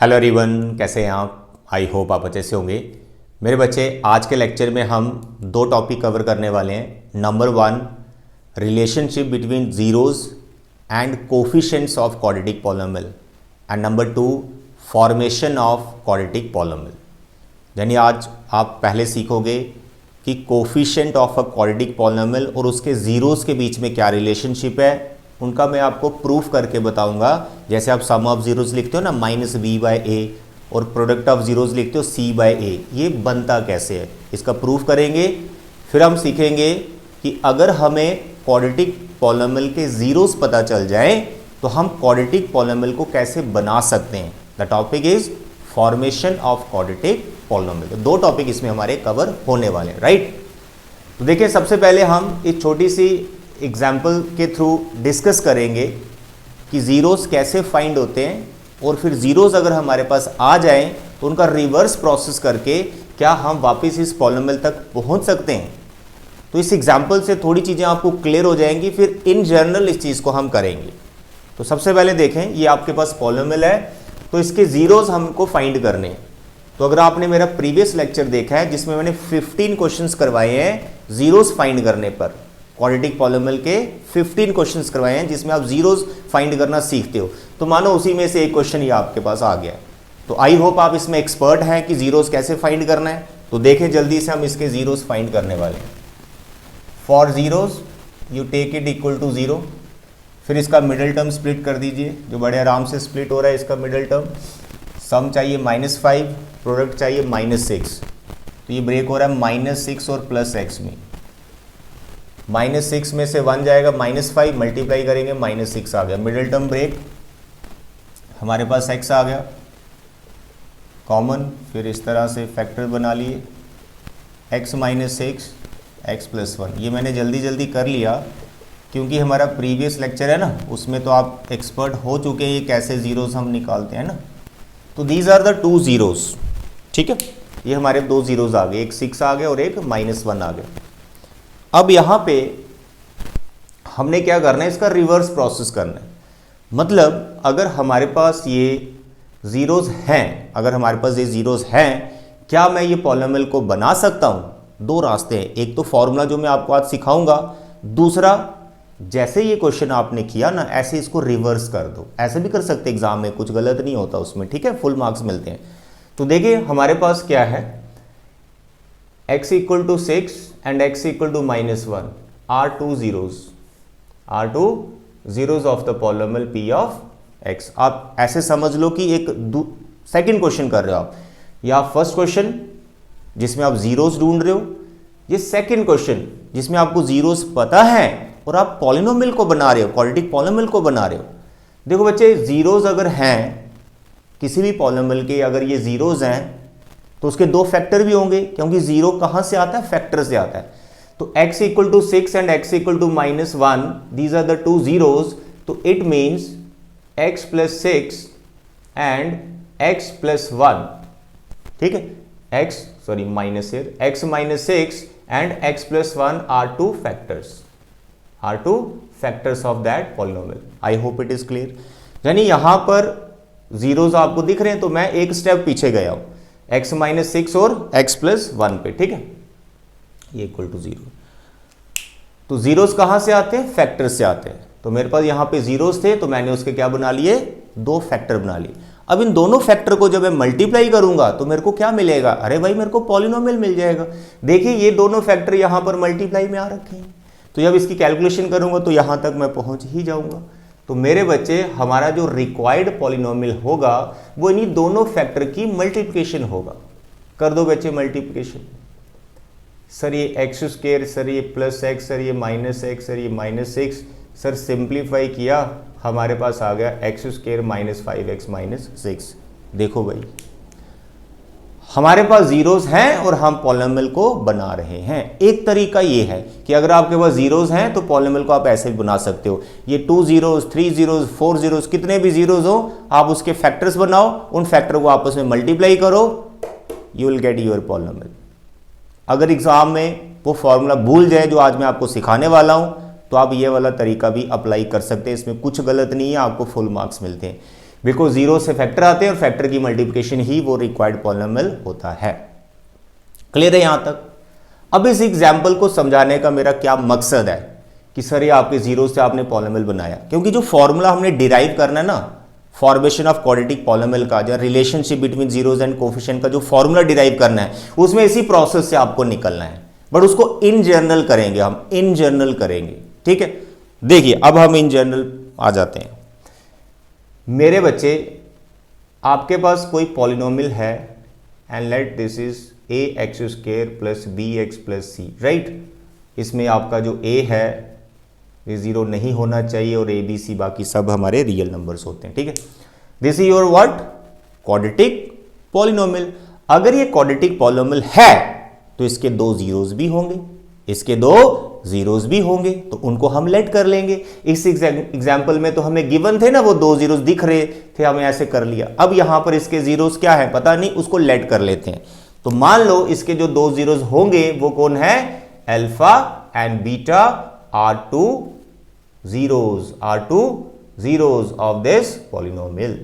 Hello everyone, कैसे हैं आप? आई होप आप अच्छे से होंगे। मेरे बच्चे, आज के लेक्चर में हम दो टॉपिक कवर करने वाले हैं। Number 1, relationship between zeros and coefficients of quadratic polynomial, and number 2, formation of quadratic polynomial. यानी आज आप पहले सीखोगे कि coefficient of a quadratic polynomial और उसके जीरोज के बीच में क्या रिलेशनशिप है, उनका मैं आपको प्रूफ करके बताऊंगा। जैसे आप सम ऑफ जीरोज लिखते हो ना -b/a और प्रोडक्ट ऑफ जीरोज लिखते हो c/a, ये बनता कैसे है इसका प्रूफ करेंगे। फिर हम सीखेंगे कि अगर हमें क्वाड्रेटिक पॉलिनोमियल के जीरोज पता चल जाए तो हम क्वाड्रेटिक पॉलिनोमियल को कैसे बना सकते हैं। The topic is formation of quadratic polynomial. दो टॉपिक इसमें हमारे कवर होने वाले हैं, राइट। तो देखिए, सबसे पहले हम एक छोटी सी एग्जाम्पल के थ्रू डिस्कस करेंगे कि ज़ीरोज़ कैसे फाइंड होते हैं, और फिर ज़ीरोज़ अगर हमारे पास आ जाएं तो उनका रिवर्स प्रोसेस करके क्या हम वापस इस पॉलिनोमियल तक पहुंच सकते हैं। तो इस एग्जाम्पल से थोड़ी चीज़ें आपको क्लियर हो जाएंगी, फिर इन जनरल इस चीज़ को हम करेंगे। तो सबसे पहले देखें, ये आपके पास पॉलिनोमियल है, तो इसके ज़ीरोज़ हमको फाइंड करने हैं। तो अगर आपने मेरा प्रीवियस लेक्चर देखा है जिसमें मैंने 15 क्वेश्चंस करवाए हैं ज़ीरोज़ फाइंड करने पर, क्वाड्रेटिक पॉलिनोमियल के 15 क्वेश्चंस करवाए हैं जिसमें आप जीरोज फाइंड करना सीखते हो। तो मानो उसी में से एक क्वेश्चन ये आपके पास आ गया है। तो आई होप आप इसमें एक्सपर्ट हैं कि जीरोज कैसे फाइंड करना है। तो देखें, जल्दी से हम इसके जीरोज फाइंड करने वाले हैं। For zeros you take it equal to 0, फिर इसका मिडिल टर्म स्प्लिट कर दीजिए, जो बड़े आराम से स्प्लिट हो रहा है इसका मिडिल टर्म। सम चाहिए -5, प्रोडक्ट चाहिए -6, तो ये ब्रेक हो रहा है -6 और +x में। -6 में से 1 जाएगा, -5 मल्टीप्लाई करेंगे, -6 आ गया, मिडिल टर्म ब्रेक, हमारे पास x आ गया कॉमन। फिर इस तरह से फैक्टर बना लिए, x -6 x + 1। ये मैंने जल्दी जल्दी कर लिया क्योंकि हमारा प्रीवियस लेक्चर है ना, उसमें तो आप एक्सपर्ट हो चुके हैं ये कैसे ज़ीरोज़ हम निकालते हैं ना। तो दीज आर द 2 ज़ीरोज़, ठीक है। ये हमारे 2 ज़ीरोज़ आ गए, एक 6 आ गया और एक -1 आ गया। अब यहाँ पे हमने क्या करना है, इसका रिवर्स प्रोसेस करना है। मतलब अगर हमारे पास ये ज़ीरोज़ हैं, अगर हमारे पास ये ज़ीरोज़ हैं, क्या मैं ये पॉलिनोमियल को बना सकता हूँ? दो रास्ते हैं, एक तो फॉर्मूला जो मैं आपको आज सिखाऊंगा, दूसरा जैसे ये क्वेश्चन आपने किया ना ऐसे इसको रिवर्स कर दो। ऐसे भी कर सकते एग्जाम में, कुछ गलत नहीं होता उसमें, ठीक है, फुल मार्क्स मिलते हैं। तो देखिए हमारे पास क्या है, x = 6 and x = -1 are 2 zeros of the polynomial p of x। आप ऐसे समझ लो कि एक सेकंड क्वेश्चन कर रहे हो आप, या फर्स्ट क्वेश्चन जिसमें आप जीरोस ढूंढ रहे हो, ये सेकंड क्वेश्चन जिसमें आपको जीरोस पता है और आप पॉलिनोमियल को बना रहे हो, क्वाड्रेटिक पॉलिनोमियल को बना रहे हो। देखो बच्चे, जीरोस अगर हैं किसी भी पॉलिनोमियल के, अगर ये जीरोस हैं तो उसके 2 फैक्टर भी होंगे, क्योंकि 0 कहां से आता है, फैक्टर से आता है। तो x = 6 and x = -1, these are the 2 zeros, तो it means x + 6 and x + 1, ठीक है, x -6 and x + 1 are 2 factors of that polynomial। I hope it is clear। यानी यहां पर जीरोस आपको दिख रहे हैं, तो मैं एक स्टेप पीछे गया हूं, x -6 और x + 1 पे, ठीक है, ये = 0। तो जीरोस कहां से आते हैं, फैक्टर से आते हैं। तो मेरे पास यहां पे जीरोस थे तो मैंने उसके क्या बना लिए, 2 फैक्टर बना लिए। अब इन दोनों फैक्टर को जब मैं मल्टीप्लाई करूंगा तो मेरे को क्या मिलेगा, अरे भाई मेरे को पॉलिनोमियल मिल जाएगा। देखिए ये दोनों फैक्टर यहां पर मल्टीप्लाई में आ रखे हैं, तो जब इसकी कैलकुलेशन करूंगा तो यहां तक मैं पहुंच ही जाऊंगा। तो मेरे बच्चे, हमारा जो रिक्वायर्ड पॉलिनोमियल होगा वो इन्हीं दोनों फैक्टर की मल्टीप्लिकेशन होगा। कर दो बच्चे मल्टीप्लिकेशन। सर ये x², सर ये +x, सर ये -x, सर ये -6, सर सिंप्लीफाई किया, हमारे पास आ गया x² - 5x - 6। देखो भाई, हमारे पास जीरोस हैं और हम पॉलिनोमियल को बना रहे हैं। एक तरीका ये है कि अगर आपके पास जीरोस हैं तो पॉलिनोमियल को आप ऐसे भी बना सकते हो। ये 2 zeros, 3 zeros, 4 zeros, कितने भी जीरोस हो, आप उसके फैक्टर्स बनाओ, उन फैक्टर को आपस में मल्टीप्लाई करो, you will get your polynomial. अगर एग्जाम में वो फॉर्मूला भूल जाए जो आज मैं आपको सिखाने वाला हूं, तो आप ये वाला तरीका भी अप्लाई कर सकते हैं, इसमें कुछ गलत नहीं है, आपको फुल मार्क्स मिलते हैं। बिकॉज जीरो से फैक्टर आते हैं और फैक्टर की मल्टीप्लिकेशन ही वो रिक्वायर्ड पॉलिनोमियल होता है। क्लियर है यहां तक? अब इस एग्जाम्पल को समझाने का मेरा क्या मकसद है कि सर ये आपके जीरो से आपने पॉलिनोमियल बनाया, क्योंकि जो फॉर्मूला हमने डिराइव करना है ना, फॉर्मेशन ऑफ क्वाड्रेटिक पॉलिनोमियल का, जो relationship between zeros and coefficient का जो फॉर्मूला डिराइव करना है, उसमें इसी प्रोसेस से आपको निकलना है, बट उसको इन जनरल करेंगे, हम इन जनरल करेंगे। ठीक है, देखिए अब हम इन जनरल आ जाते हैं। मेरे बच्चे, आपके पास कोई पॉलिनोमियल है and let this is a x square plus b x plus c, right. इसमें आपका जो ए है ये जीरो नहीं होना चाहिए और ए बी सी बाकी सब हमारे रियल नंबर्स होते हैं। ठीक है, this is your what, quadratic polynomial. अगर ये क्वाड्रेटिक पॉलिनोमियल है तो इसके दो जीरोस भी होंगे, इसके दो जीरोस भी होंगे, तो उनको हम लेट कर लेंगे। इस एग्जाम्पल में तो हमें गिवन थे ना, वो दो जीरोस दिख रहे थे, हमें ऐसे कर लिया। अब यहां पर इसके जीरोस क्या है पता नहीं, उसको लेट कर लेते हैं। तो मान लो इसके जो दो जीरोस होंगे वो कौन है, alpha and beta are two zeros of this polynomial.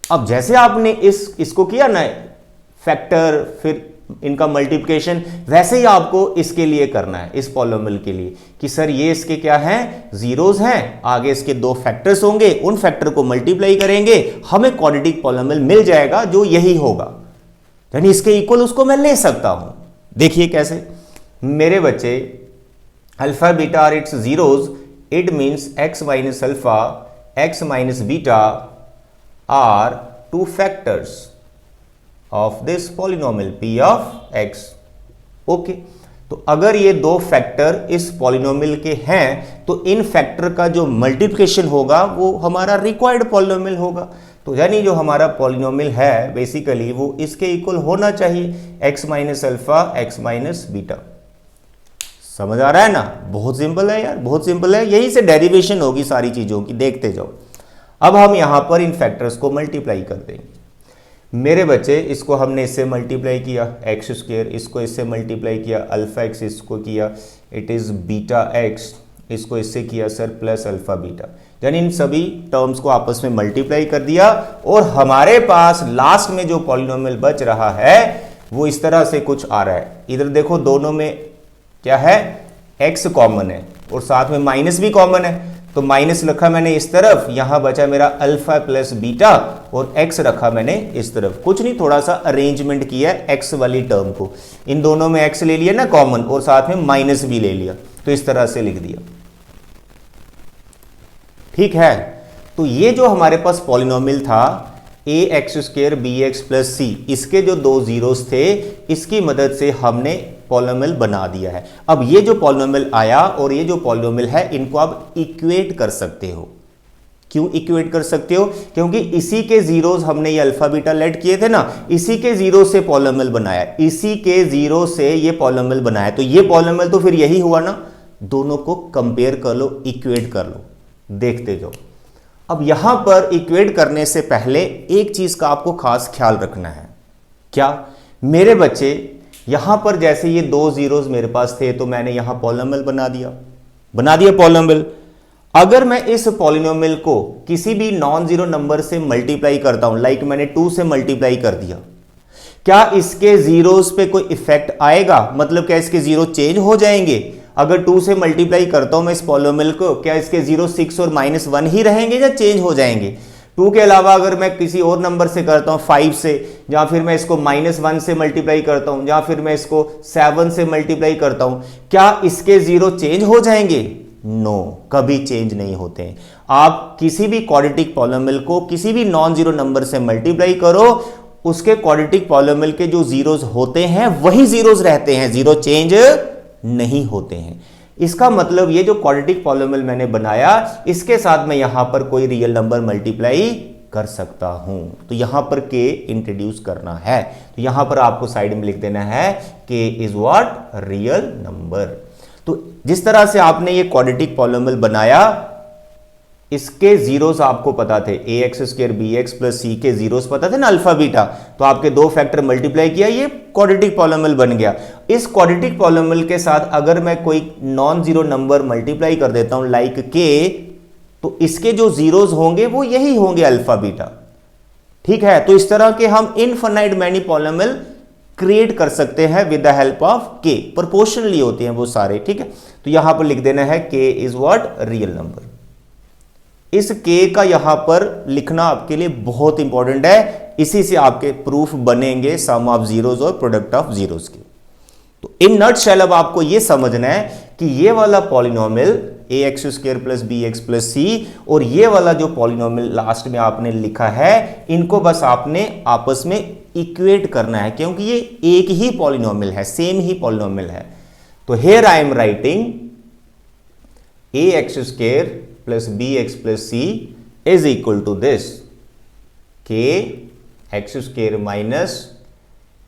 अब जैसे आपने इसको किया ना फैक्टर, फिर इनका मल्टीप्लिकेशन, वैसे ही आपको इसके लिए करना है, इस पॉलिनोमियल के लिए, कि सर ये इसके क्या हैं, जीरोस हैं, आगे इसके दो फैक्टर्स होंगे, उन फैक्टर को मल्टीप्लाई करेंगे, हमें क्वाड्रेटिक पॉलिनोमियल मिल जाएगा जो यही होगा, यानी इसके इक्वल उसको मैं ले सकता हूं। देखिए कैसे, मेरे बच्चे, alpha beta are its zeros, it means x minus alpha x minus beta are two factors of this polynomial p of x. Okay, तो अगर ये दो फैक्टर इस पॉलिनोमियल के हैं तो इन फैक्टर का जो मल्टीप्लिकेशन होगा वो हमारा रिक्वायर्ड पॉलिनोमियल होगा। तो यानी जो हमारा पॉलिनोमियल है बेसिकली वो इसके इक्वल होना चाहिए, x minus alpha x minus beta. समझ आ रहा है ना? बहुत सिंपल है यार, बहुत सिंपल है, यही से डेरिवेशन होगी सारी चीजों की, देखते जाओ। अब हम यहां पर इन फैक्टर्स को मल्टीप्लाई कर देंगे। मेरे बच्चे, इसको हमने इससे मल्टीप्लाई किया एक्स स्क्वायर, इसको इससे मल्टीप्लाई किया अल्फा एक्स, इसको किया इट इज बीटा एक्स, इसको इससे किया सर प्लस अल्फा बीटा, यानी इन सभी टर्म्स को आपस में मल्टीप्लाई कर दिया और हमारे पास लास्ट में जो पॉलिनोमियल बच रहा है वो इस तरह से कुछ आ रहा है। इधर देखो दोनों में क्या है, x कॉमन है और साथ में माइनस भी कॉमन है, तो माइनस रखा मैंने इस तरफ, यहां बचा मेरा अल्फा प्लस बीटा और x रखा मैंने इस तरफ। कुछ नहीं, थोड़ा सा अरेंजमेंट किया है x वाली टर्म को, इन दोनों में x ले लिया ना कॉमन और साथ में माइनस भी ले लिया, तो इस तरह से लिख दिया। ठीक है, तो ये जो हमारे पास पॉलिनोमियल था a x square b x plus c, इसके जो दो जीरोस थे इसकी मदद से हमने पॉलिनोमियल बना दिया है। अब ये जो पॉलिनोमियल आया और ये जो पॉलिनोमियल है, इनको आप इक्वेट कर सकते हो। क्यों इक्वेट कर सकते हो? क्योंकि इसी के जीरोस हमने ये अल्फा बीटा लेट किए थे ना, इसी के जीरो से पॉलिनोमियल बनाया, इसी के जीरो से ये पॉलिनोमियल बनाया, तो ये पॉलिनोमियल तो फिर यही हुआ ना। दोनों को कंपेयर कर लो, इक्वेट कर लो, देखते जाओ। अब यहां पर इक्वेट करने से पहले एक चीज का आपको खास ख्याल रखना है। क्या? मेरे बच्चे, यहां पर जैसे ये दो जीरोस मेरे पास थे तो मैंने यहां पॉलिनोमियल बना दिया पॉलिनोमियल। अगर मैं इस पॉलिनोमियल को किसी भी नॉन जीरो नंबर से मल्टीप्लाई करता हूं, लाइक मैंने 2 से मल्टीप्लाई कर दिया, क्या इसके जीरोस पे कोई इफेक्ट आएगा? मतलब क्या इसके जीरो चेंज हो जाएंगे? अगर 2 से मल्टीप्लाई करता हूं मैं इस पॉलिनोमियल को, क्या इसके जीरो 6 और -1 ही रहेंगे या चेंज हो जाएंगे? 2 के अलावा अगर मैं किसी और नंबर से करता हूं 5 से, या फिर मैं इसको -1 से मल्टीप्लाई करता हूं, या फिर मैं इसको 7 से मल्टीप्लाई करता हूं, क्या इसके जीरो चेंज हो जाएंगे? नो, कभी चेंज नहीं होते हैं। आप किसी भी क्वाड्रेटिक पॉलिनोमियल को किसी भी नॉन जीरो नंबर से मल्टीप्लाई करो, उसके क्वाड्रेटिक पॉलिनोमियल के जो जीरोस होते हैं वही जीरोस रहते हैं, जीरो चेंज नहीं होते हैं। इसका मतलब ये जो क्वाड्रेटिक पॉलिनोमियल मैंने बनाया, इसके साथ मैं यहां पर कोई रियल नंबर मल्टीप्लाई कर सकता हूं, तो यहां पर के इंट्रोड्यूस करना है। तो यहां पर आपको साइड में लिख देना है के इज व्हाट, रियल नंबर। तो जिस तरह से आपने ये क्वाड्रेटिक पॉलिनोमियल बनाया, इसके जीरोस आपको पता थे, a x square b x plus c के जीरोस पता थे ना, अल्फा बीटा, तो आपके दो फैक्टर मल्टीप्लाई किया, ये क्वाड्रेटिक पॉलिनोमियल बन गया। इस क्वाड्रेटिक पॉलिनोमियल के साथ अगर मैं कोई नॉन जीरो नंबर मल्टीप्लाई कर देता हूं, लाइक के, तो इसके जो जीरोज होंगे वो यही होंगे अल्फा बीटा। ठीक है, तो इस तरह के हम इनफाइनाइट मैनी पॉलिनोमियल क्रिएट कर सकते हैं विद द हेल्प ऑफ के। प्रोपोर्शनली होते हैं वो सारे। ठीक है, तो यहां पर लिख देना है के इज व्हाट, रियल नंबर। इस के का यहां पर लिखना आपके लिए बहुत इंपॉर्टेंट है, इसी से आपके प्रूफ बनेंगे सम ऑफ जीरोज और प्रोडक्ट ऑफ जीरोज के। तो इन नटशेल अब आपको यह समझना है कि ये वाला polynomial a x square plus b x plus c और ये वाला जो पॉलिनोमियल लास्ट में आपने लिखा है, इनको बस आपने आपस में इक्वेट करना है, क्योंकि ये एक ही पॉलिनोमियल है, सेम ही पॉलिनोमियल है। तो here I am writing a x square plus b x plus c is equal to this k x square minus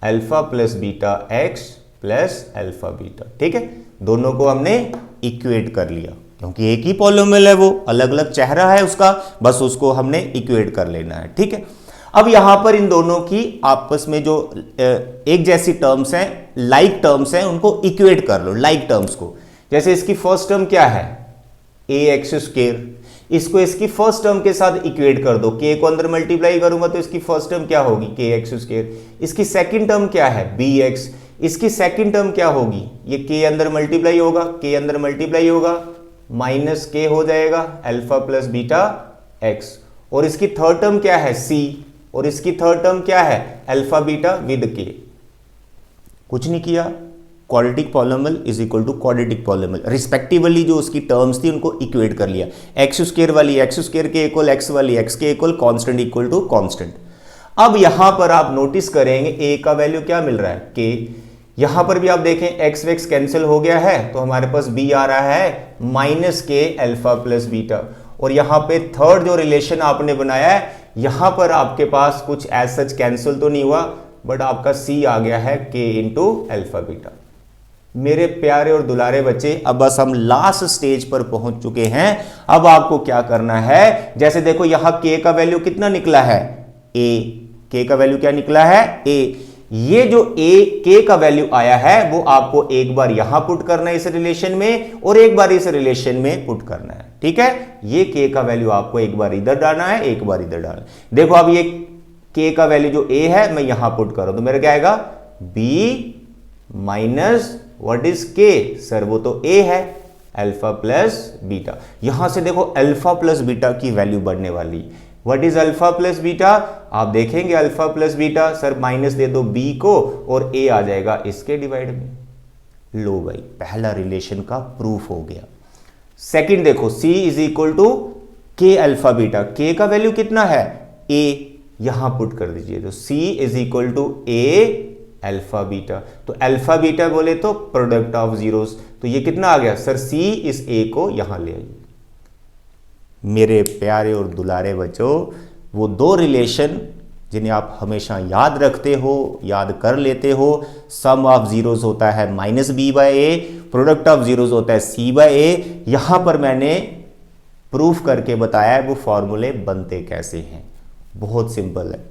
alpha plus beta x plus alpha beta. ठीक है, दोनों को हमने इक्वेट कर लिया, क्योंकि एक ही पॉलिनोमियल है, वो अलग अलग चेहरा है उसका, बस उसको हमने इक्वेट कर लेना है। ठीक है, अब यहां पर इन दोनों की आपस में जो एक जैसी टर्म्स हैं, लाइक टर्म्स हैं, उनको इक्वेट कर लो, लाइक टर्म्स को। जैसे इसकी फर्स्ट टर्म क्या है, ए एक्स स्क्वायर, इसको इसकी फर्स्ट टर्म के साथ इक्वेट कर दो। के को अंदर मल्टीप्लाई करूंगा तो इसकी फर्स्ट टर्म क्या होगी, के एक्स स्क्वायर। इसकी सेकंड टर्म क्या है, बी एक्स, इसकी सेकंड टर्म क्या होगी, ये के अंदर मल्टीप्लाई होगा, के अंदर मल्टीप्लाई होगा, माइनस के हो जाएगा अल्फा प्लस बीटा एक्स। और इसकी थर्ड टर्म क्या है, सी, और इसकी थर्ड टर्म क्या है, अल्फा बीटा विद के। कुछ नहीं किया, quadratic polynomial is equal to quadratic polynomial, respectively जो उसकी टर्म्स थी उनको इक्वेट कर लिया। एक्स स्क्वायर वाली एक्स स्क्वायर के इक्वल, एक्स वाली एक्स के equal, constant equal to constant. अब यहां पर आप नोटिस करेंगे ए का वैल्यू क्या मिल रहा है, के। यहां पर भी आप देखें एक्स वेक्स कैंसिल हो गया है, तो हमारे पास बी आ रहा है माइनस के अल्फा प्लस बीटा। और यहां पे थर्ड जो रिलेशन आपने बनाया है, यहां पर आपके पास कुछ एज सच कैंसिल तो नहीं हुआ, बट आपका सी आ गया है के इंटू अल्फा बीटा। मेरे प्यारे और दुलारे बच्चे, अब बस हम लास्ट स्टेज पर पहुंच चुके हैं। अब आपको क्या करना है, जैसे देखो यहां के का वैल्यू कितना निकला है, ए। के का वैल्यू क्या निकला है, ए। ये जो ए के का वैल्यू आया है वो आपको एक बार यहां पुट करना है इस रिलेशन में, और एक बार इस रिलेशन में पुट करना है। ठीक है, ये के का वैल्यू आपको एक बार इधर डालना है, एक बार इधर डालना है। देखो अब ये के का वैल्यू जो ए है मैं यहां पुट कर रहा हूं, तो मेरा क्या आएगा, बी माइनस व्हाट इज के, सर वो तो ए है, अल्फा प्लस बीटा। यहां से देखो अल्फा प्लस बीटा की वैल्यू बढ़ने वाली। What is alpha plus beta, आप देखेंगे alpha plus beta, sir minus दे दो बी को और ए आ जाएगा इसके डिवाइड में। लो भाई, पहला रिलेशन का प्रूफ हो गया। सेकंड देखो, सी इज इक्वल टू के अल्फा बीटा, के का वैल्यू कितना है, ए, यहां पुट कर दीजिए, तो c is equal to a alpha beta. तो अल्फा बीटा बोले तो प्रोडक्ट ऑफ जीरोस, तो ये कितना आ गया, सर सी इस ए को यहां ले आइए। मेरे प्यारे और दुलारे बच्चों, वो दो रिलेशन जिन्हें आप हमेशा याद रखते हो, याद कर लेते हो, सम ऑफ जीरोस होता है minus B by a, product of zeros होता है सी बाय ए। यहां पर मैंने प्रूफ करके बताया है वो फॉर्मूले बनते कैसे हैं। बहुत सिंपल है,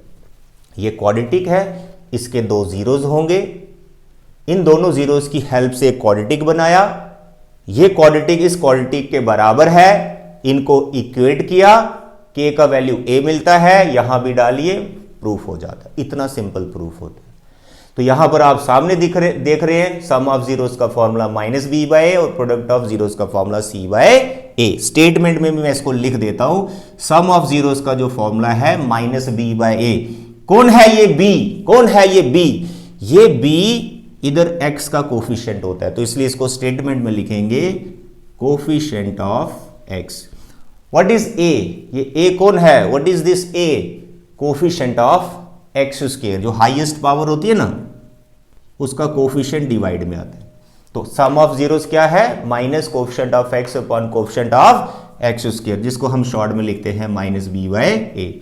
ये क्वाड्रेटिक है, इसके दो जीरोस होंगे, इन दोनों जीरोस की हेल्प से क्वाड्रेटिक बनाया, ये क्वाड्रेटिक इस क्वाड्रेटिक के बराबर है, इनको इक्वेट किया, के का वैल्यू ए मिलता है, यहां भी डालिए, प्रूफ हो जाता है। इतना सिंपल प्रूफ होता है। तो यहां पर आप सामने देख रहे हैं सम ऑफ जीरोस का formula minus B by a और प्रोडक्ट ऑफ जीरोस का formula C by A. Statement में भी मैं इसको लिख देता हूं, सम ऑफ जीरोस का जो फॉर्मूला है माइनस बी बाय ए। कौन है ये बी, कौन है ये बी, ये बी इधर एक्स का कोफिशिएंट होता है, तो इसलिए इसको स्टेटमेंट में लिखेंगे coefficient of x. What is a, ये ए कौन है, what is this A, coefficient of x square, जो हाईएस्ट पावर होती है ना उसका कोफिशिएंट डिवाइड में आता है। तो सम ऑफ जीरोस क्या है, minus coefficient of x upon coefficient of x square, जिसको हम शॉर्ट में लिखते हैं माइनस बी बाय ए।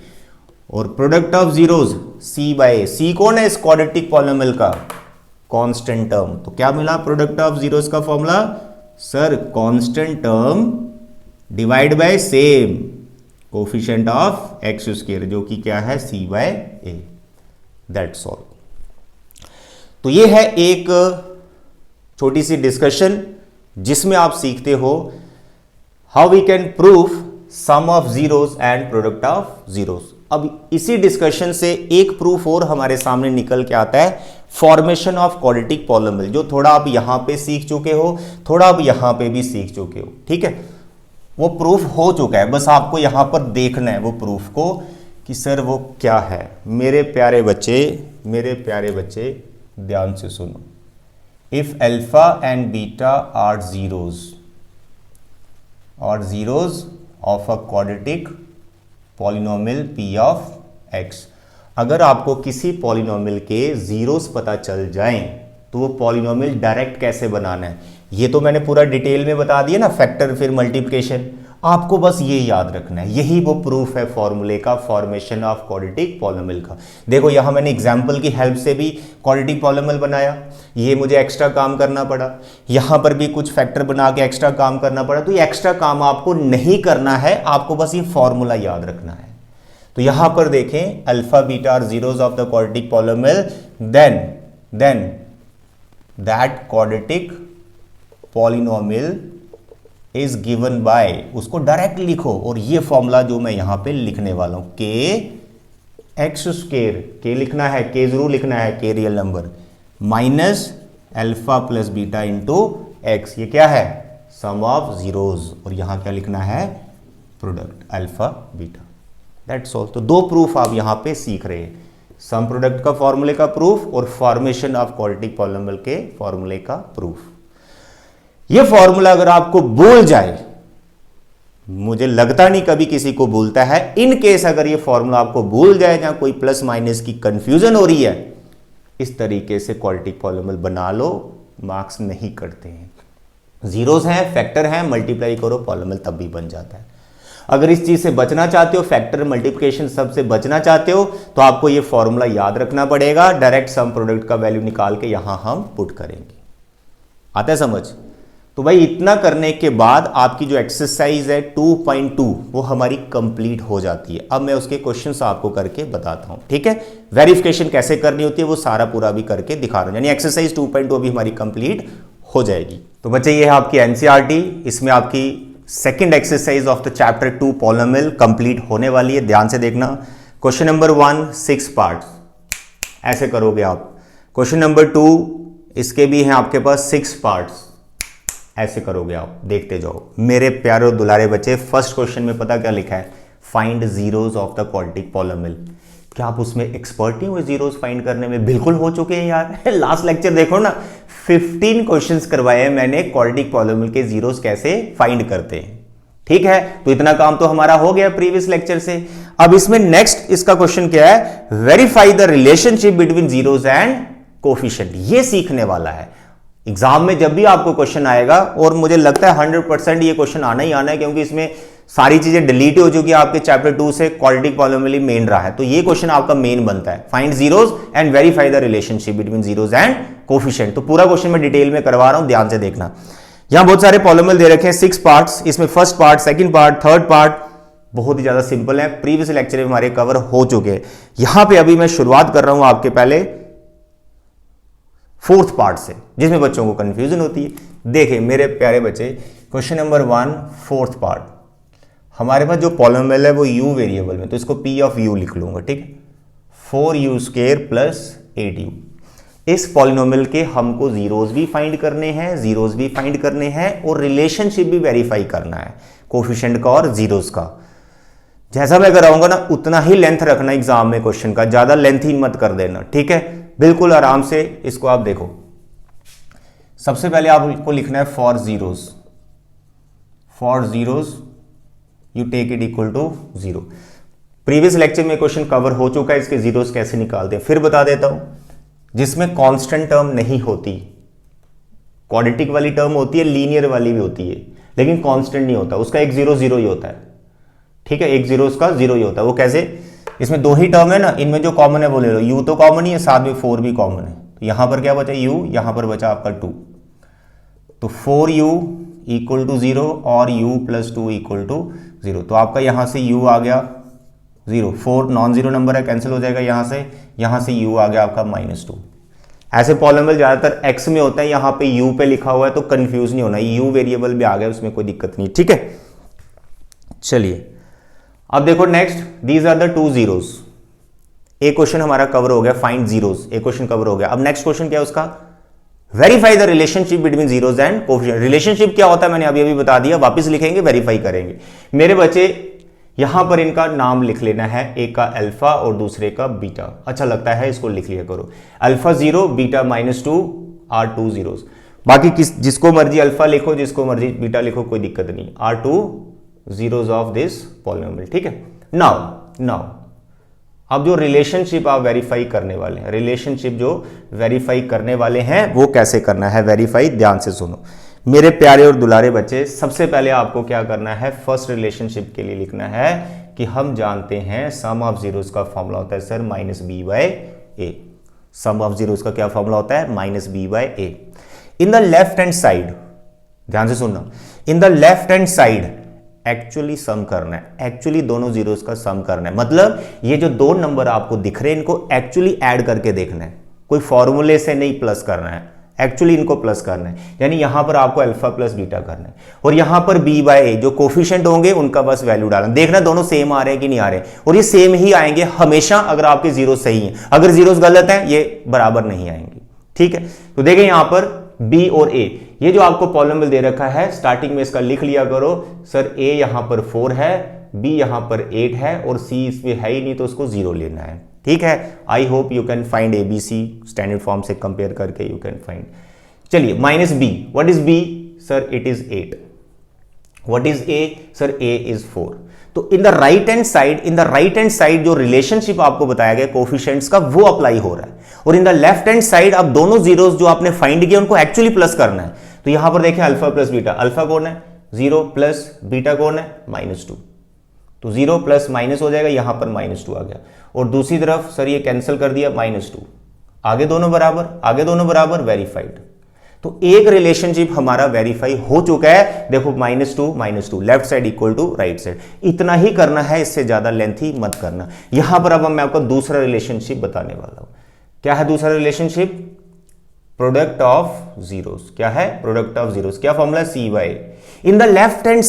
और product of zeros c by a, c कौन है इस क्वाड्रेटिक पॉलिनोमियल का, कांस्टेंट टर्म। तो क्या मिला प्रोडक्ट ऑफ जीरोस का formula, sir constant term divide by same coefficient of x square, जो कि क्या है c by a. That's all. तो ये है एक छोटी सी डिस्कशन जिसमें आप सीखते हो how we can proof sum of zeros and product of zeros. अब इसी डिस्कशन से एक प्रूफ और हमारे सामने निकल के आता है, फॉर्मेशन ऑफ क्वाड्रेटिक पॉलिनोमियल, जो थोड़ा आप यहां पे सीख चुके हो, थोड़ा आप यहां पे भी सीख चुके हो, ठीक है। वो प्रूफ हो चुका है, बस आपको यहां पर देखना है वो प्रूफ को कि सर वो क्या है। मेरे प्यारे बच्चे ध्यान से सुनो। If alpha and beta are zeros of a quadratic polynomial p of x, अगर आपको किसी पॉलिनोमियल के जीरोस पता चल जाएं तो वो पॉलिनोमियल डायरेक्ट कैसे बनाना है, ये तो मैंने पूरा डिटेल में बता दिया ना, फैक्टर फिर मल्टीप्लिकेशन, आपको बस ये याद रखना है। यही वो प्रूफ है फॉर्मूले का, फॉर्मेशन ऑफ क्वाड्रेटिक पॉलिनोमियल का। देखो यहां मैंने एग्जांपल की हेल्प से भी क्वाड्रेटिक पॉलिनोमियल बनाया, ये मुझे एक्स्ट्रा काम करना पड़ा, यहां पर भी कुछ फैक्टर बना के एक्स्ट्रा काम करना पड़ा। तो ये एक्स्ट्रा काम आपको नहीं करना है, आपको बस ये फॉर्मूला याद रखना है। तो यहां पर देखें, alpha beta are zeros of the quadratic polynomial, then that quadratic polynomial is given by, उसको डायरेक्ट लिखो, और ये फॉर्मूला जो मैं यहां पे लिखने वाला हूं, के एक्स स्क्वायर, के लिखना है, के जरूर लिखना है, के real number, minus alpha plus beta into x, ये क्या है, सम ऑफ जीरोज, और यहां क्या लिखना है, product alpha beta, that's all. तो दो प्रूफ आप यहां पे सीख रहे हैं, सम प्रोडक्ट का फॉर्मूले का प्रूफ और फॉर्मेशन ऑफ क्वाड्रेटिक पॉलिनोमियल के फॉर्मूले का प्रूफ। ये फॉर्मूला अगर आपको भूल जाए, मुझे लगता नहीं कभी किसी को भूलता है, इन केस अगर ये फॉर्मूला आपको भूल जाए, जहां कोई प्लस माइनस की कंफ्यूजन हो रही है, इस तरीके से क्वाड्रेटिक पॉलिनोमियल बना लो, मार्क्स नहीं करते हैं। जीरोस हैं, फैक्टर हैं, मल्टीप्लाई करो पॉलिनोमियल तब भी बन जाता है। अगर इस चीज से बचना चाहते हो, फैक्टर मल्टीप्लिकेशन सब से बचना चाहते हो, तो आपको ये फॉर्मूला याद रखना पड़ेगा, डायरेक्ट सम प्रोडक्ट का वैल्यू निकाल के यहां हम पुट करेंगे। आता है समझ? तो भाई इतना करने के बाद आपकी जो एक्सरसाइज है 2.2 वो हमारी कंप्लीट हो जाती है। अब मैं उसके क्वेश्चंस आपको करके बताता हूं, ठीक है। वेरिफिकेशन कैसे करनी होती है वो सारा पूरा भी करके दिखा रहा हूं, यानी एक्सरसाइज 2.2 भी हमारी कंप्लीट हो जाएगी। तो बच्चे ये है आपकी एनसीईआरटी, इसमें आपकी second exercise of the chapter 2 polynomial complete होने वाली है। ध्यान से देखना। क्वेश्चन नंबर 1 6 पार्ट्स, ऐसे करोगे आप। क्वेश्चन नंबर 2 इसके भी हैं आपके पास 6 पार्ट्स, ऐसे करोगे आप, देखते जाओ मेरे प्यारे और दुलारे बच्चे। फर्स्ट क्वेश्चन में पता क्या लिखा है, find zeros of the quadratic polynomial. क्या आप उसमें एक्सपर्ट नहीं हुए जीरोस फाइंड करने में? बिल्कुल हो चुके हैं यार। लास्ट लेक्चर देखो ना, 15 क्वेश्चंस करवाए हैं मैंने क्वाड्रेटिक पॉलिनोमियल के जीरोस कैसे फाइंड करते हैं, ठीक है। तो इतना काम तो हमारा हो गया प्रीवियस लेक्चर से। अब इसमें नेक्स्ट इसका क्वेश्चन क्या है, verify the relationship between zeros and coefficient. ये सीखने वाला है। एग्जाम में जब भी आपको क्वेश्चन आएगा, और मुझे लगता है 100% ये क्वेश्चन आना ही आना है, क्योंकि इसमें सारी चीजें डिलीट हो चुकी है आपके चैप्टर 2 से, क्वाड्रेटिक पॉलिनोमियल मेन रहा है, तो ये क्वेश्चन आपका मेन बनता है, find zeros and verify the relationship between zeros and coefficient. तो पूरा क्वेश्चन मैं डिटेल में करवा रहा हूं, ध्यान से देखना। यहां बहुत सारे पॉलिनोमियल दे रखे हैं, 6 पार्ट्स, इसमें first part, second part, third part बहुत ही ज्यादा सिंपल है, प्रीवियस लेक्चर में हमारे कवर हो चुके हैं। यहां पे अभी मैं शुरुआत कर रहा हूं आपके पहले फोर्थ पार्ट से, जिसमें बच्चों को कंफ्यूजन होती है। देखें मेरे प्यारे बच्चे, क्वेश्चन नंबर 1 फोर्थ पार्ट, हमारे पास जो पॉलिनोमियल है वो u वेरिएबल में, तो इसको p ऑफ u लिख लूंगा, ठीक है। 4u square plus 8u। इस पॉलिनोमियल के हमको जीरोस भी फाइंड करने हैं, जीरोस भी फाइंड करने हैं, और रिलेशनशिप भी वेरीफाई करना है, कोफिशिएंट का और जीरोस का। जैसा मैं कराऊंगा ना उतना ही लेंथ रखना एग्जाम में क्वेश्चन का, ज्यादा लेंथ ही मत कर देना, ठीक है। बिल्कुल आराम से इसको आप देखो। सबसे पहले आपको लिखना है for zeros you take it equal to 0। Previous lecture में क्वेश्चन कवर हो चुका है, इसके जीरोस कैसे निकालते हैं फिर बता देता हूं। जिसमें कांस्टेंट टर्म नहीं होती, क्वाड्रेटिक वाली टर्म होती है, लीनियर वाली भी होती है, लेकिन कांस्टेंट नहीं होता, उसका एक 0 0 ही होता है, ठीक है। एक जीरो उसका 0 ही होता है। वो कैसे, इसमें 2 ही टर्म है ना, इनमें जो कॉमन है वो ले लो, u तो कॉमन ही है, साथ में 4 भी कॉमन है, तो यहां पर क्या बचा u, यहां पर बचा आपका 2, तो 4u इक्वल टू 0 और u प्लस 2 इक्वल टू 0। तो आपका यहां से u आ गया 0, 4 नॉन जीरो नंबर है, कैंसिल हो जाएगा, यहां से u आ गया आपका -2। ऐसे पॉलिनोमियल ज्यादातर x में होता है, यहां पे u पे लिखा हुआ है, तो कंफ्यूज नहीं होना, u वेरिएबल भी आ गया, उसमें कोई दिक्कत नहीं, ठीक है। चलिए अब देखो next, these are the two zeros. एक क्वेश्चन हमारा कवर हो गया, फाइंड जीरोस, एक क्वेश्चन कवर हो गया। अब नेक्स्ट क्वेश्चन क्या है उसका, verify the relationship between zeros and coefficient. Relationship क्या होता है मैंने अभी अभी बता दिया, वापस लिखेंगे, वेरीफाई करेंगे। मेरे बच्चे यहां पर इनका नाम लिख लेना है, एक का अल्फा और दूसरे का बीटा। अच्छा लगता है इसको लिख लिया करो, alpha 0 beta -2 are two zeros. बाकी जिसको मर्जी अल्फा लिखो, जिसको मर्जी बीटा लिखो, कोई दिक्कत नहीं, are two zeros of this polynomial, ठीक है। नाउ अब जो रिलेशनशिप आप वेरीफाई करने वाले हैं, रिलेशनशिप जो वेरीफाई करने वाले हैं वो कैसे करना है वेरीफाई, ध्यान से सुनो मेरे प्यारे और दुलारे बच्चे। सबसे पहले आपको क्या करना है, फर्स्ट रिलेशनशिप के लिए लिखना है कि हम जानते हैं सम ऑफ जीरोस का फॉर्मूला होता है sir -b/a। Some of zeros का क्या फॉर्मूला होता है, -b/a। In the left hand side, ध्यान से सुनना, in the left hand side actually sum करना है, एक्चुअली दोनों जीरोस का सम करना है। मतलब ये जो दो नंबर आपको दिख रहे हैं इनको एक्चुअली ऐड करके देखना है, कोई फॉर्मूले से नहीं प्लस करना है, एक्चुअली इनको प्लस करना है। यानी यहां पर आपको अल्फा प्लस बीटा करना है और यहां पर b/a जो कोफिशिएंट होंगे उनका बस वैल्यू डालना, देखना दोनों सेम आ रहे हैं कि नहीं आ रहे, और ये सेम ही आएंगे हमेशा अगर आपके जीरो सही हैं। अगर जीरोस गलत हैं ये बराबर नहीं आएंगे, ठीक है। तो देखें यहां पर b और a, ये जो आपको पॉलिनोमियल दे रखा है स्टार्टिंग में इसका लिख लिया करो सर, a यहां पर 4 है, b यहां पर 8 है और c इसमें है ही नहीं तो उसको 0 लेना है, ठीक है। I hope you can find ABC standard form से कंपेयर करके यू कैन फाइंड। चलिए -b, what is b sir, it is 8। What is a sir, a is 4। तो in the right hand side जो रिलेशनशिप आपको बताया गया coefficients का वो अप्लाई हो रहा है, और इन द लेफ्ट हैंड साइड अब दोनों जीरोस जो आपने फाइंड किया उनको एक्चुअली प्लस करना है। तो यहां पर देखें अल्फा प्लस बीटा, अल्फा कौन है 0 प्लस बीटा कौन है -2, तो 0 प्लस माइनस हो जाएगा, यहां पर -2 आ गया, और दूसरी तरफ सर ये कैंसिल कर दिया -2, आगे दोनों बराबर, वेरीफाइड। तो एक रिलेशनशिप हमारा वेरीफाई हो चुका है। देखो -2 left side equal to right side, इतना ही करना है, इससे ज्यादा लेंथी मत करना। यहां पर अब मैं आपको दूसरा रिलेशनशिप बताने वाला हूं। क्या है दूसरा रिलेशनशिप, प्रोडक्ट ऑफ जीरोस। क्या है प्रोडक्ट ऑफ जीरोस, क्या formula, c/a। In the left hand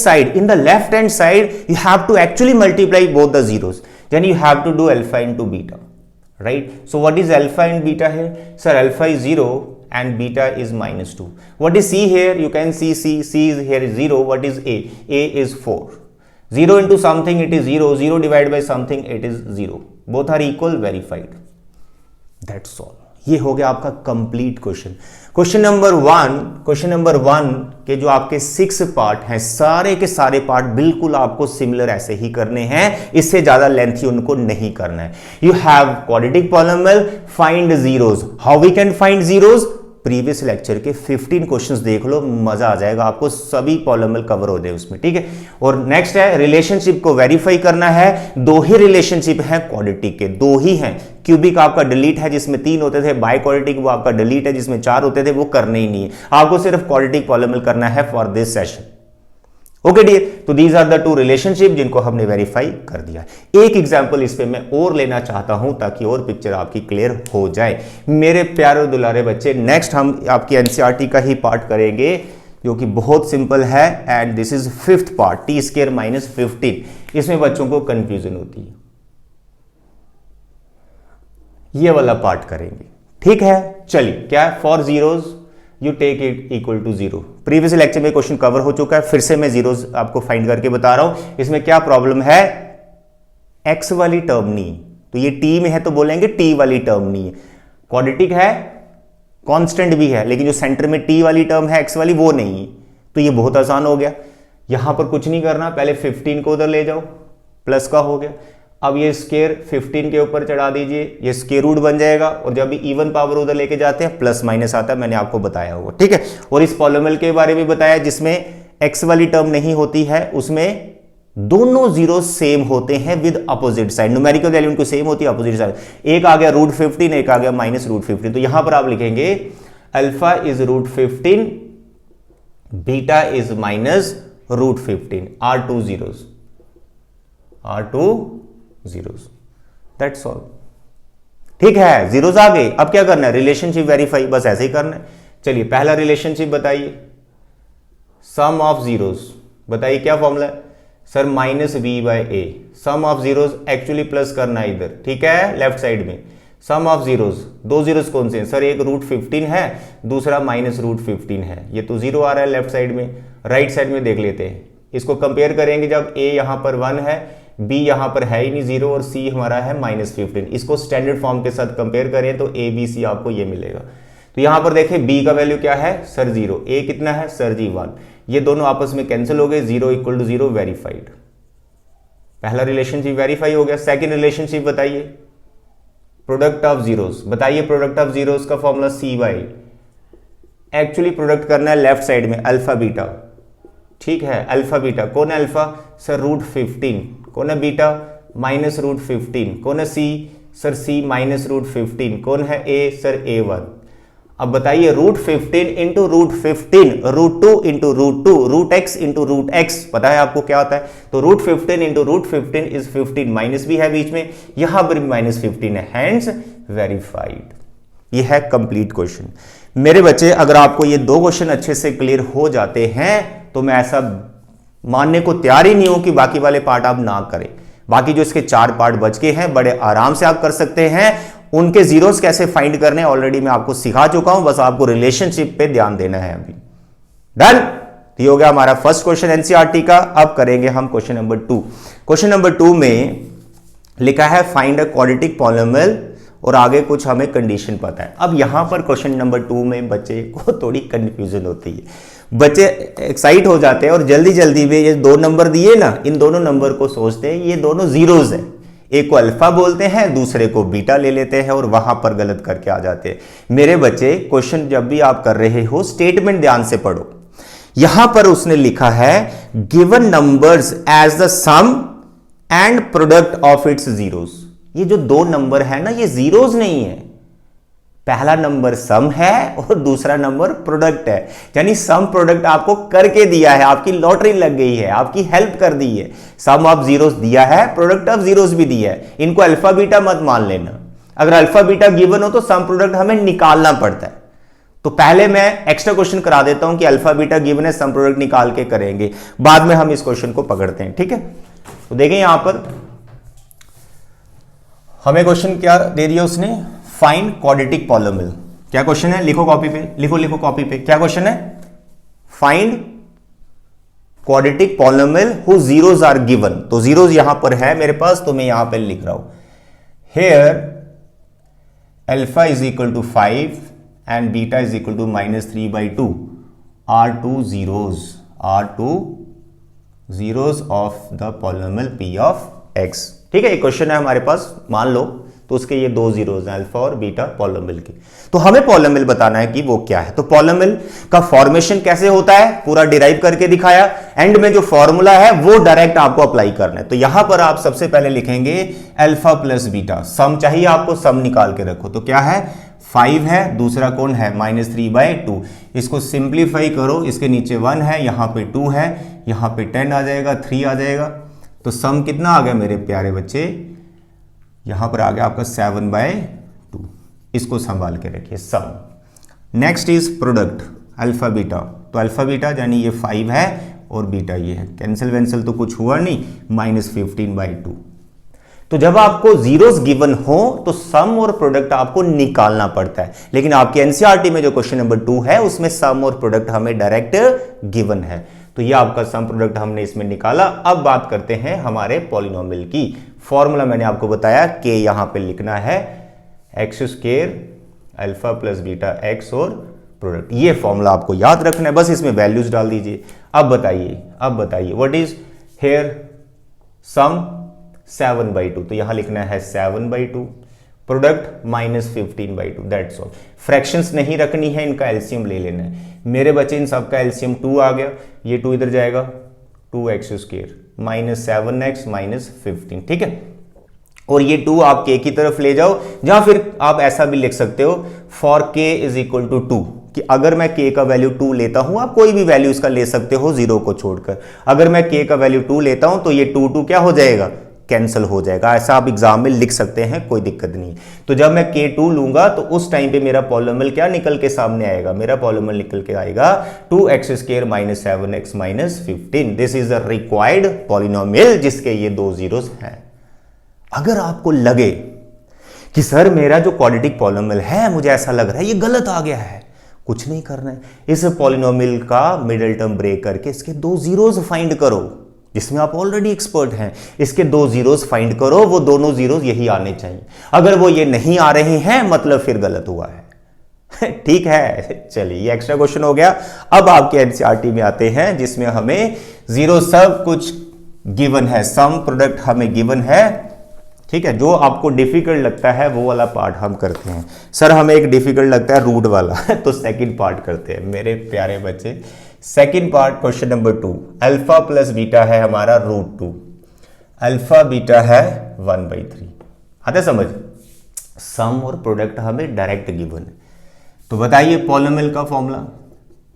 side you have to actually multiply both the zeros, then you have to do alpha into beta, right? So what is alpha and beta here? Sir, alpha is 0 and beta is -2. What is c here? You can see c is here is 0. What is a? A is 4. 0 into something it is 0, 0 divided by something it is 0. Both are equal, verified. That's all. ये हो गया आपका complete question. Question number 1 के जो आपके 6 part हैं, सारे के सारे पार्ट बिल्कुल आपको सिमिलर ऐसे ही करने हैं, इससे ज्यादा लेंथी उनको नहीं करना है। You have quadratic polynomial, find zeros. How we can find zeros, previous lecture के 15 क्वेश्चंस देख लो, मजा आ जाएगा आपको, सभी पॉलिनोमियल कवर हो जाए उसमें, ठीक है। और नेक्स्ट है रिलेशनशिप को वेरीफाई करना है। दो ही रिलेशनशिप हैं क्वाड्रेटिक के, दो ही हैं। क्यूबिक आपका डिलीट है जिसमें 3 होते थे, बाय क्वाड्रेटिक वो आपका डिलीट है जिसमें 4 होते थे, वो करने ही नहीं है आपको, सिर्फ क्वाड्रेटिक पॉलिनोमियल करना है for this session. Okay dear, तो these are the two relationship जिनको हमने वेरीफाई कर दिया। एक एग्जांपल इस पे मैं और लेना चाहता हूं ताकि और पिक्चर आपकी क्लियर हो जाए। मेरे प्यारे दुलारे बच्चे, नेक्स्ट हम आपकी एनसीईआरटी का ही पार्ट करेंगे जो कि बहुत सिंपल है, and this is 5th part, t² - 15। इसमें बच्चों को कंफ्यूजन होती है, ये वाला पार्ट करेंगे, ठीक है। चलिए, क्या for zeros you take it equal to 0। Previous lecture में क्वेश्चन कवर हो चुका है, फिर से मैं जीरोस आपको फाइंड करके बता रहा हूं। इसमें क्या प्रॉब्लम है, x वाली टर्म नहीं, तो ये t में है तो बोलेंगे t वाली टर्म नहीं है। क्वाड्रेटिक है, कांस्टेंट भी है, लेकिन जो सेंटर में t वाली टर्म है x वाली वो नहीं है। तो ये बहुत आसान हो गया, यहां पर कुछ नहीं करना, पहले 15 को उधर ले जाओ, प्लस का हो गया। अब ये स्केयर 15 के ऊपर चढ़ा दीजिए, ये स्केयर रूट बन जाएगा, और जब भी इवन पावर उधर लेके जाते हैं प्लस माइनस आता है, मैंने आपको बताया होगा, ठीक है। और इस पॉलिनोमियल के बारे में बताया जिसमें x वाली टर्म नहीं होती है, उसमें दोनों जीरो सेम होते हैं with opposite side, numerical value उनको सेम होती है, अपोजिट साइड। एक आ गया √15, एक आ गया -√15। तो यहां पर आप लिखेंगे alpha is √15, beta is -√15, are two zeros, that's all, ठीक है। जीरोस आ गए, अब क्या करना है, रिलेशनशिप वेरीफाई, बस ऐसे ही करना है। चलिए पहला रिलेशनशिप बताइए, सम ऑफ जीरोस, बताइए क्या फॉर्मूला है, sir minus B by A, sum of zeros actually plus करना है इधर, ठीक है, लेफ्ट साइड में सम ऑफ जीरोस, दो जीरोस कौन से हैं सर, एक √15 है, दूसरा माइनस √15 है, ये तो जीरो आ रहा है लेफ्ट साइड में। राइट साइड में देख लेते हैं, इसको कंपेयर करेंगे जब a यहां पर 1 है, b यहां पर है ही नहीं 0 और c हमारा है -15, इसको स्टैंडर्ड फॉर्म के साथ कंपेयर करें तो a b c आपको ये मिलेगा। तो यहां पर देखें b का वैल्यू क्या है सर 0, a कितना है सर जी 1, ये दोनों आपस में कैंसिल हो गए, 0 = 0 वेरीफाइड। पहला रिलेशनशिप वेरीफाई हो गया। सेकंड रिलेशनशिप बताइए, प्रोडक्ट ऑफ जीरोस, बताइए प्रोडक्ट ऑफ जीरोस का फॉर्मूला c/a, एक्चुअली प्रोडक्ट करना है लेफ्ट साइड में अल्फा बीटा, ठीक है, अल्फा बीटा, कौन है अल्फा सर √15, कौन है बीटा -√15, कौन है c सर c -√15, कौन है a सर a1। अब बताइए √15 into √15, √2 into √2, √x into √x, पता है आपको क्या होता है, तो √15 इंटू √15 इज 15, माइनस भी है बीच में, यहां पर भी -15 है, हैंड्स वेरीफाइड। ये है कंप्लीट क्वेश्चन। मेरे बच्चे अगर आपको ये दो क्वेश्चन अच्छे से क्लियर हो जाते हैं तो मैं ऐसा मानने को तैयार ही नहीं हूं कि बाकी वाले पार्ट आप ना करें। बाकी जो इसके 4 पार्ट बच के हैं बड़े आराम से आप कर सकते हैं। उनके जीरोस कैसे फाइंड करने ऑलरेडी मैं आपको सिखा चुका हूं, बस आपको रिलेशनशिप पे ध्यान देना है अभी। डन, ये हो गया हमारा फर्स्ट क्वेश्चन एनसीईआरटी का। अब करेंगे हम क्वेश्चन नंबर 2। क्वेश्चन नंबर 2 में लिखा है फाइंड अ क्वाड्रेटिक पॉलिनोमियल और आगे कुछ हमें कंडीशन पता है। अब यहां पर क्वेश्चन नंबर 2 में बच्चे को थोड़ी कंफ्यूजन होती है, बच्चे एक्साइट हो जाते हैं और जल्दी जल्दी में ये 2 नंबर दिए ना, इन दोनों नंबर को सोचते हैं ये दोनों जीरोज है, एक को अल्फा बोलते हैं दूसरे को बीटा ले लेते हैं और वहां पर गलत करके आ जाते हैं। मेरे बच्चे क्वेश्चन जब भी आप कर रहे हो स्टेटमेंट ध्यान से पढ़ो। यहां पर उसने लिखा है given numbers as the sum and product of its zeros. ये जो 2 नंबर है ना ये जीरोज नहीं है, पहला नंबर सम है और दूसरा नंबर प्रोडक्ट है, यानी सम प्रोडक्ट आपको करके दिया है, आपकी लॉटरी लग गई है, आपकी हेल्प कर दी है। सम ऑफ जीरोस दिया है, प्रोडक्ट ऑफ जीरोस भी दिया है, इनको अल्फा बीटा मत मान लेना। अगर अल्फा बीटा गिवन हो तो सम प्रोडक्ट हमें निकालना पड़ता है। तो पहले मैं एक्स्ट्रा क्वेश्चन करा देता हूं कि अल्फा बीटा गिवन है, सम प्रोडक्ट निकाल के करेंगे, बाद में हम इस क्वेश्चन को पकड़ते हैं, ठीक है। तो देखें यहां पर हमें क्वेश्चन क्या दे दिया उसने, फाइंड क्वाड्रेटिक पॉलिनोमियल। क्या क्वेश्चन है, लिखो कॉपी पे, लिखो कॉपी पे, क्या क्वेश्चन है, find quadratic polynomial who zeros are given. तो जीरोस यहां पर है मेरे पास, तो मैं यहां पे लिख रहा हूं here alpha is equal to 5 and beta is equal to -3/2 are two zeros of the polynomial p of x। ठीक है, ये क्वेश्चन है हमारे पास, मान लो तो उसके ये 2 जीरोस हैं अल्फा और बीटा पॉलिनोमियल के। तो हमें पॉलिनोमियल बताना है कि वो क्या है। तो पॉलिनोमियल का फॉर्मेशन कैसे होता है पूरा डिराइव करके दिखाया, एंड में जो फॉर्मूला है वो डायरेक्ट आपको अप्लाई करना है। तो यहां पर आप सबसे पहले लिखेंगे अल्फा प्लस बीटा, सम चाहिए आपको, सम निकाल के रखो। तो क्या है 5 है, दूसरा कौन है -3/2, इसको सिंप्लीफाई करो, इसके नीचे 1 है, यहां पे 2 है, यहां पे 10 आ जाएगा, 3 आ जाएगा। तो सम कितना आ गया मेरे प्यारे बच्चे, यहां पर आ गया आपका 7/2, इसको संभाल के रखिए sum. Next is product alpha beta, तो अल्फा बीटा यानी ये 5 है और बीटा ये है, कैंसिल वेंसिल तो कुछ हुआ नहीं, -15/2। तो जब आपको जीरोस गिवन हो तो सम और प्रोडक्ट आपको निकालना पड़ता है, लेकिन आपके एनसीईआरटी में जो क्वेश्चन नंबर 2 है उसमें सम और प्रोडक्ट हमें डायरेक्ट गिवन है। तो ये आपका सम प्रोडक्ट हमने इसमें निकाला। अब बात करते हैं हमारे पॉलिनोमियल की। फॉर्मूला मैंने आपको बताया कि यहां पे लिखना है x² alpha plus beta x और प्रोडक्ट, ये फॉर्मूला आपको याद रखना है, बस इसमें वैल्यूज डाल दीजिए। अब बताइए व्हाट इज हेयर सम 7/2, तो यहां लिखना है 7/2, प्रोडक्ट -15/2, दैट्स ऑल। फ्रैक्शंस नहीं रखनी है, इनका एलसीएम ले लेना है। मेरे बच्चे इन सबका एलसीएम 2 आ गया, ये 2 इधर जाएगा, 2x² -7x -15, ठीक है। और ये 2 आप k की तरफ ले जाओ, या फिर आप ऐसा भी लिख सकते हो for k is equal to 2, कि अगर मैं k का वैल्यू 2 लेता हूं, आप कोई भी वैल्यू इसका ले सकते हो 0 को छोड़कर। अगर मैं k का वैल्यू 2 लेता हूं तो ये 2 क्या हो जाएगा, कैंसिल हो जाएगा। ऐसा आप एग्जाम में लिख सकते हैं, कोई दिक्कत नहीं। तो जब मैं K2 लूंगा तो उस टाइम पे मेरा पॉलिनोमियल क्या निकल के सामने आएगा, मेरा पॉलिनोमियल निकल के आएगा 2x² - 7x - 15। This is the required polynomial जिसके ये 2 जीरोस हैं। अगर आपको लगे कि सर मेरा जो क्वाड्रेटिक पॉलिनोमियल है मुझे ऐसा लग रहा है ये गलत आ गया है, कुछ नहीं करना है, इस पॉलिनोमियल का मिडिल टर्म ब्रेक करके इसके 2 जीरोस फाइंड करो, जिसमें आप ऑलरेडी एक्सपर्ट हैं। इसके 2 जीरोस फाइंड करो, वो दोनों जीरोस यही आने चाहिए। अगर वो ये नहीं आ रहे हैं मतलब फिर गलत हुआ है। ठीक है, चलिए ये एक्स्ट्रा क्वेश्चन हो गया। अब आपके एनसीईआरटी में आते हैं जिसमें हमें जीरो सब कुछ गिवन है, सम प्रोडक्ट हमें गिवन है। ठीक है, जो आपको डिफिकल्ट लगता है वो वाला पार्ट हम करते हैं। सर हमें एक डिफिकल्ट लगता है रूट वाला तो सेकंड पार्ट करते हैं मेरे प्यारे बच्चे। Second part question number 2, alpha plus beta है हमारा √2, अल्फा बीटा है 1/3। आता समझ, सम और प्रोडक्ट हमें डायरेक्ट गिवन है। तो बताइए पॉलिनोमियल का formula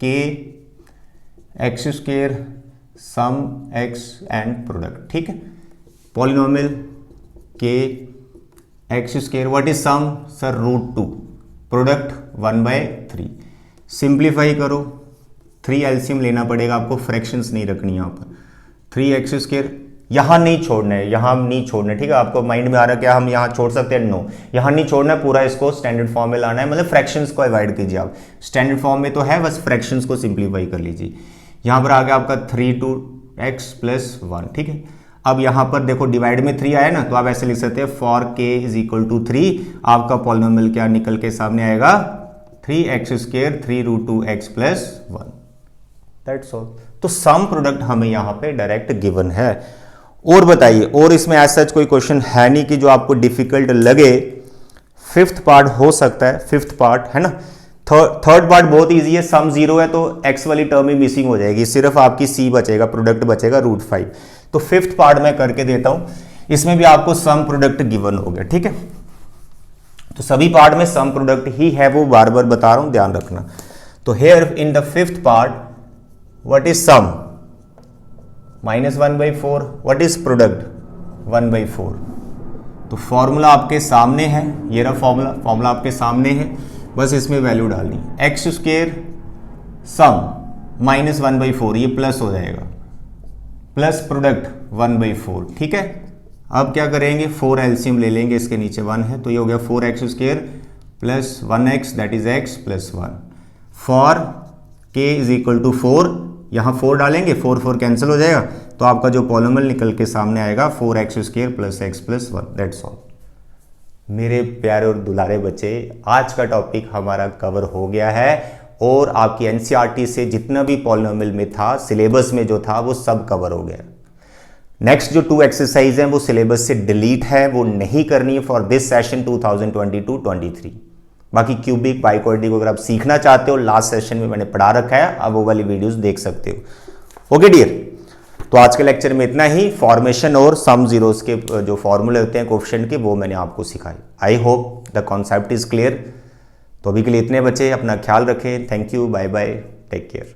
K(x²) sum x and product. ठीक है, polynomial K(x²) what is sum, sir √2, product 1/3। Simplify करो, 3 एलसीएम लेना पड़ेगा आपको, फ्रैक्शंस नहीं रखनी यहाँ पर। 3x², यहाँ नहीं छोड़ना है, यहाँ नहीं छोड़ना है। ठीक है, आपको माइंड में आ रहा है क्या हम यहाँ छोड़ सकते हैं, नो, यहाँ नहीं छोड़ना है, पूरा इसको स्टैंडर्ड फॉर्म में लाना है। मतलब फ्रैक्शंस को अवॉइड कीजिए आप, स्टैंडर्ड फॉर्म में तो है, बस फ्रैक्शंस को सिंप्लीफाई कर लीजिए। यहाँ पर आ गया आपका 3(2x + 1)। ठीक है, अब यहाँ पर देखो डिवाइड में 3 आया ना, तो आप ऐसे लिख सकते हैं फॉर k = 3, आपका पॉलिनोमियल क्या निकल के सामने आएगा 3x², 3√2x + 1। That's all. तो सम प्रोडक्ट हमें यहाँ पे डायरेक्ट गिवन है। और बताइए, और इसमें ऐसा कोई क्वेश्चन है नहीं कि जो आपको डिफिकल्ट लगे। 5th पार्ट हो सकता है, 5th पार्ट है ना। थर्ड पार्ट बहुत इजी है, सम 0 है तो x वाली टर्म ही मिसिंग हो जाएगी, सिर्फ आपकी c बचेगा, प्रोडक्ट बचेगा √5। तो 5th पार्ट मैं करके देता हूं, इसमें भी आपको सम प्रोडक्ट गिवन हो गया। ठीक है, तो सभी पार्ट में सम प्रोडक्ट ही है, वो बार बार बता रहा हूं, ध्यान रखना। तो here in the 5th part what is sum -1/4, what is product 1/4। तो फॉर्मूला आपके सामने है, ये रहा फॉर्मूला आपके सामने है, बस इसमें वैल्यू डालनी। x² सम -1/4, ये प्लस हो जाएगा, प्लस प्रोडक्ट 1/4। ठीक है, अब क्या करेंगे, 4 एलसीएम ले लेंगे, इसके नीचे 1 है तो ये हो गया 4x² + 1x that is x + 1। For k = 4, यहाँ 4 डालेंगे, 4 कैंसिल हो जाएगा, तो आपका जो पॉलिनोमियल निकल के सामने आएगा 4x² + x + 1। That's all. मेरे प्यारे और दुलारे बच्चे, आज का टॉपिक हमारा कवर हो गया है और आपकी एनसीईआरटी से जितना भी पॉलिनोमियल में था, सिलेबस में जो था वो सब कवर हो गया। नेक्स्ट जो 2 एक्सरसाइज हैं वो सिलेबस से डिलीट है, वो नहीं करनी है फॉर दिस सेशन 2022-23। बाकी क्यूबिक बाइक्वाड्रेटिक अगर आप सीखना चाहते हो, लास्ट सेशन में मैंने पढ़ा रखा है, आप वो वाली वीडियोस देख सकते हो। ओके डियर, तो आज के लेक्चर में इतना ही। फॉर्मेशन और सम जीरोस के जो फॉर्मूले होते हैं कोएफिशिएंट के, वो मैंने आपको सिखाए। I hope the concept is clear. तो अभी के लिए इतने बच्चे, अपना ख्याल रखें। Thank you, bye bye, take care.